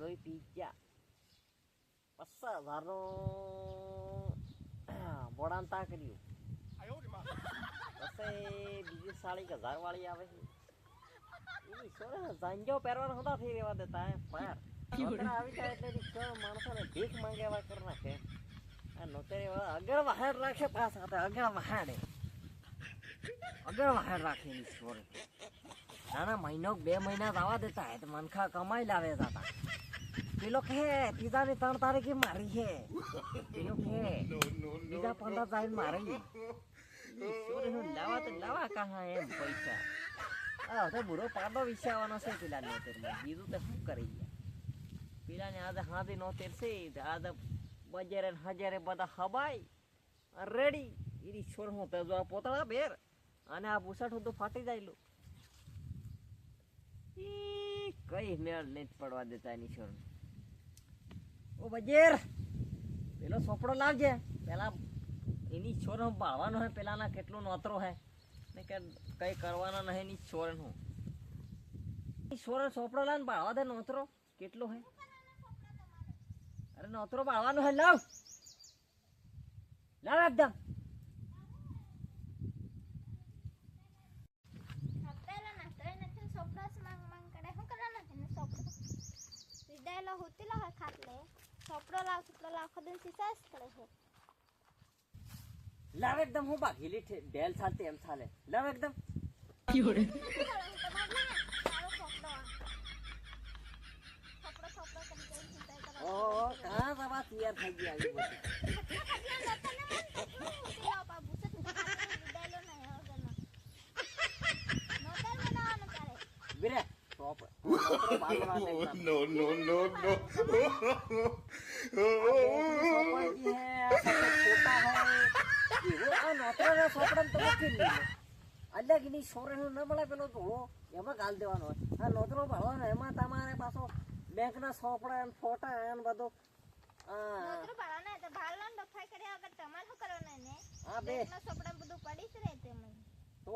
લોહી પી ગયા 50,000 નો બોડાંતા કર્યું પછી બીજી સાડી 1000 વાળી આવે છે એની સોરે જાંજો પહેરવાનો હતા થઈ રહેવા દેતા હે પાર આવી જાય એટલે માણસોને ભીખ માંગ્યા કર નાખે આ નોતરે આગળ વહાડ રાખે પાછા આગળ વહાડે રાખે એની સોરે નાના મહિનો 2 મહિના દાવા દેતા હે તો મનખા કમાઈ લાવે જાતા પેલો કહે ત્રીજાની 3 તારીખે મારી છે પેલો કહે બીજા 15 તારીખ મારી સોરે હું લાવા કહા એમ પૈસા આ તો બુરો પાડો વિચારવાનો છે પેલા નોતરમાં બીજું તો શું કરી ગયા પેલા ને આજે હાથી નોતેર છે આજે બજારે હજારે બધા હબાઈ રેડી એની છોર હું તો આ પોતળા બેર અને આ બુસટ હું તો ફાટી જાયલું કઈ મેળ નહીં પડવા દેતા એની છોર ઓ બજેર પેલો સોપડો લાવજે પેલા એની છોર હું બાળવાનો હે પેલાના કેટલો નોતરો હે ને કે કઈ કરવાના નહીં એની છોર હું છોર સોપડો લાવીને બાળવા દે નોતરો કેટલો હે અરે નોતરો બાળવાનો હે લાવ એકદમ લાવ એકદમ હું બાગીલી ઢેલ ચાલતી એમ ચાલે લાવ એકદમ ઓ કहाँ सवा तैयार થઈ ગયા આવી બધી વિરે ટોપ નો અલ્યા ગીની સોરેનું ન મળે પેલો ધોળો એમાં ગાલ દેવાનો હોય આ નોતરો ભાળવાનો એમાં તમારે પાછો બેંક ના સોપડા અને ફોટા અને બધો નોતરો ભાળવાનો તો ભાળવાનો ડફાઈ કર્યા વગર તમારે શું કરવાનું ને આ બેંક ના સોપડા બધું પડી જ રહે તે મને તો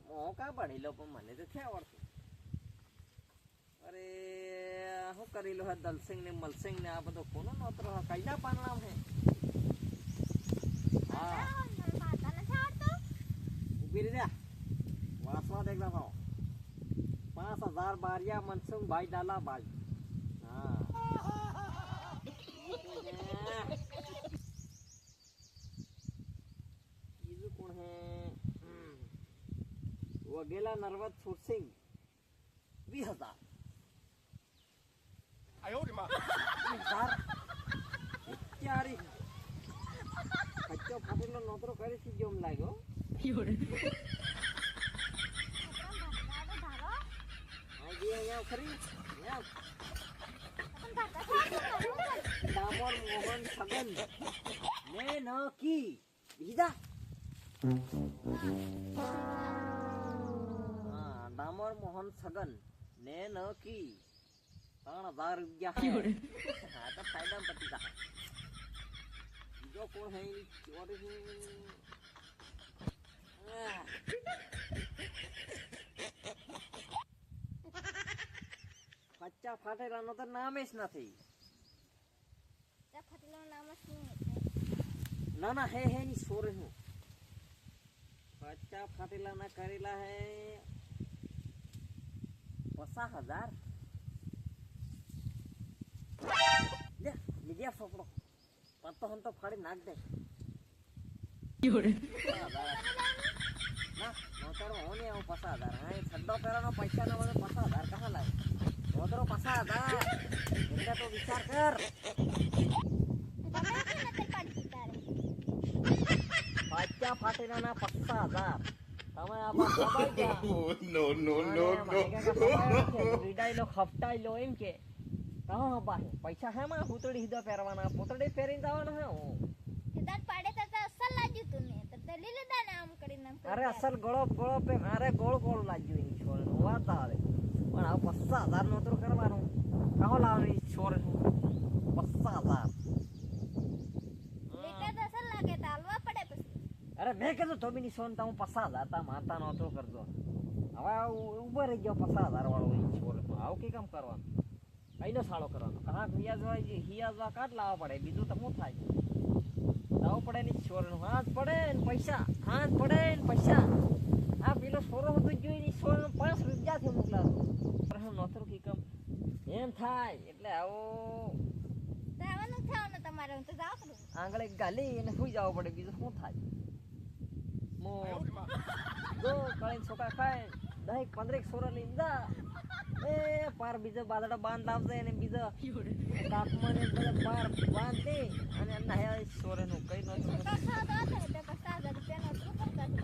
હું કા પડી લો પણ મને તો ક્યાં આવડતું અરે હું કરી લો હે દલસિંહ ને મલસિંહ ને આ બધો કોનો નોતરો કઈના પાનનામ હે હા માતા નથી આવડતો ઉભી રહ્યા વાસવા દેખલા ભાવ 5000 બારિયા મનસુખ ભાઈ ડાલા ભાઈ બીજું કોણ હે વગેલા નરવત સુરસિંહ 20000 ક્યારે ફાટેલો નોતરો કરી છે જોમ લાગ્યો દામોર મોહન છગન ને નકી બીજા દામોર મોહન છગન ને નકી 3000 રૂપિયા હા તો ફાયદા પતી જા બીજો કોણ હે ચોરી કચ્ચા ફાટેલાનો તો નામ જ નથી ના ના હે ની સોરે હું કચ્ચા ફાટેલા ના કરેલા હે 50,000 લે લીધા સોપડો પત્તો હમ તો ફાડી નાખ દે ના નોતરો હોને આવું 50,000 હા છડ્ડો પહેરવાનો પૈસા ના મને 50,000 કहाँ લાવે નોતરો 50,000 એટલે તો વિચાર કર કચ્ચા ફાટેલાના 50,000 તમે આ નો રીડાઈલો ખફટાઈલો એમ કે કહો બાહે પૈસા હે માં પૂતળી હીધો પહેરવાના પૂતળી પહેરીને જવાનું હે હું હિદાત પાડે તો અસલ લાગ્યું તું ને તો તે લીલે દાને આમ કરીને અરે અસલ ગળો પે અરે ગોળ લાગ્યું એની છોર વાત આવે પણ આ 50,000 નો તો કરવાનું કહો લાવની છોર 50,000 લેકે તો અસલ લાગે તો હાલવા પડે પછી અરે મેં કીધું તો બી ની સોન તા હું 50,000 તા માતા નો તો કરજો હવે ઉભો રહી ગયો 50,000 વાળો એની છોર આવું કે કામ કરવાનું અહીંનો સાળો કરવાનો કાંક હિયાજવા કાટ લાવવા પડે બીજું તો શું થાય લાવવો પડે ને છોરનો હાથ પડે ને પૈસા આ પેલો છોરો હતો જોઈ ને છોરો 5 રૂપિયાથી મોકલાતો હું નોતરું કીકમ એમ થાય એટલે આવો જવાનું થવાનું તમારે હું તો જાવ કરું આંગળે ગાલી અને સુઈ જવું પડે બીજું શું થાય જો કળીને છોકરા ખાય 10-15 છોરા લઈને જા એ પાર બીજો બાદડા બાંધ લાવશે અને બીજો તાપમાન એ બધા પાર બાંધે અને નહાય છોરેનું કઈ નતું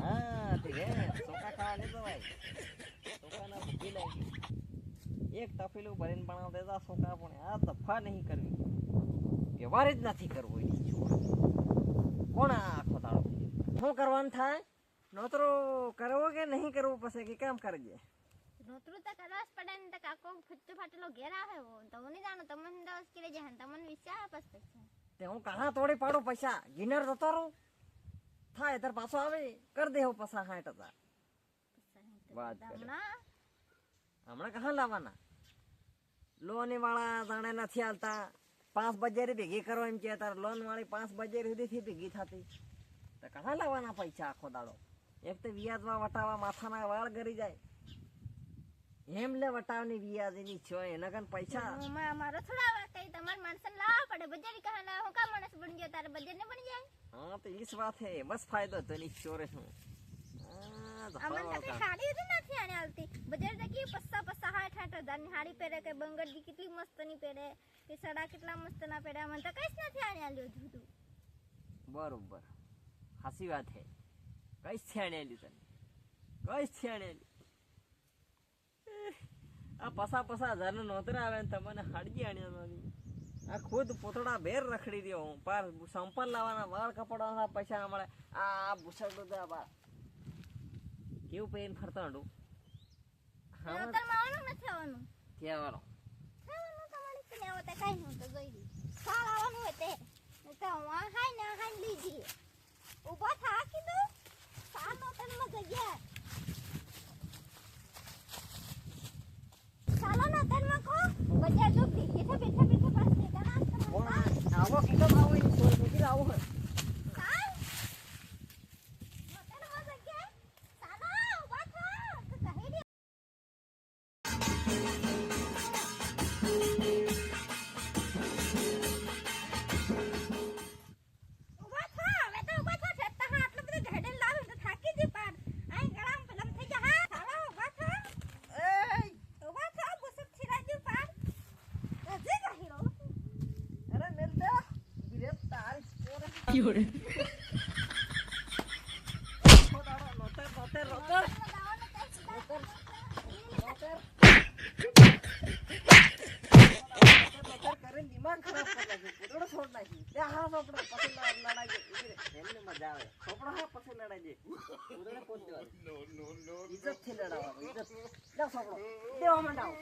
હા તે હે છોકરા ખાવા નહીં તો ભાઈ છોકરાના ભૂખી લાગી એક તફેલું ભરીને બનાવ દેતા છોકરા પણ આ દફા નહીં કરવી વ્યવહાર જ નથી કરવો એની છોકરા કોણ આખો દાડો શું કરવાનું થાય નોતરો કરવો કે નહીં કરવો પછી કે કામ કરજે નોતરું તો કરવા જ પડે ને તો કાકો ફૂટતો ફાટેલો ઘેર આવે તો હું નહીં જાણું તમને દસ કિલો જાય તમને વિચાર આપસ પૈસા તે હું કાં તોડી પાડું પૈસા ગિનર જતો રહું થાય તાર પાછો આવે કર દેવો પૈસા 60,000 વાત કરે હમણાં કहाँ લાવવાના લોન વાળા જાણે નથી હાલતા 5 બજારે ભેગી કરો એમ કે તાર લોન વાળી 5 બજાર સુધીથી ભેગી થતી તો કहाँ લાવવાના પૈસા આખો દાડો એક તો વ્યાજમાં વટાવા માથાના વાળ ગરી જાય એમ લે વટાવની વ્યાજની છો એના કન પૈસા મારો થોડા વાત કઈ તમાર માણસને લાવવા પડે બજારી કહા લાવ હું કા માણસ બન ગયો તારે બજાર ને બની જાય હા તો ઈસ વાત હે બસ ફાયદો તો ની ચોરે શું અમન તો કઈ હાડી જ નથી આને આવતી બજાર દેખી 50-60,000 ની હાડી પહેરે કે બંગડી કેટલી મસ્ત ની પહેરે કે સડા કેટલા મસ્ત ના પહેરે અમન તો કઈસ નથી આને આલ્યો જુદું બરોબર હાસી વાત હે કઈસ છેણેલી તને કઈસ છેણેલી આ પસા હજારનો નોતરા આવે ને તમને હાડજી આણ્યાની આ ખુદ પોતડા ભેર રખડી દો હું પાર સંપલ લાવવાના વાળ કપડાના પૈસા મળે આ ભૂસડ દા બા કેવું પેન ફરતા હડું નોતર માવાનું નથી આવવાનું કેવાનો તમારી કને આવતે કઈ નહોતો જોઈ દી સાલ આવવાનું હોતે તો આ હાઈ લીધી ઉભા થા કીધું સાલ નોતર માં જગ્યા ચાલો ના તનમાં કો બજાર જો બેઠા પાસ દેતા ના આવો કીધું આવો એ કોઈ મૂકી આવો હે ચાલ નોતર માં જગ્યા ચાલો ઉભા થા તો કહી દે ઉભા થા મે તો ઉભા થા છેતા હા આટલું બધું ઢેડે લાવ તો થાકી જી પાર આઈ ગળામ પેલમ થઈ જા હા ચાલો ઉભા થા Llore. દિમાગ ખરાબ કરી નાખ્યું છોડ નાખી ત્યાં હા સોપડો પછી લડાઈ એમને મજા આવે સોપડો હા પછી લડાઈ દે ઉદડે પોત દેવા ઇજ્જત થી લડાવવાનું ઇજ્જત જા સોપડો દેવા માંડાવ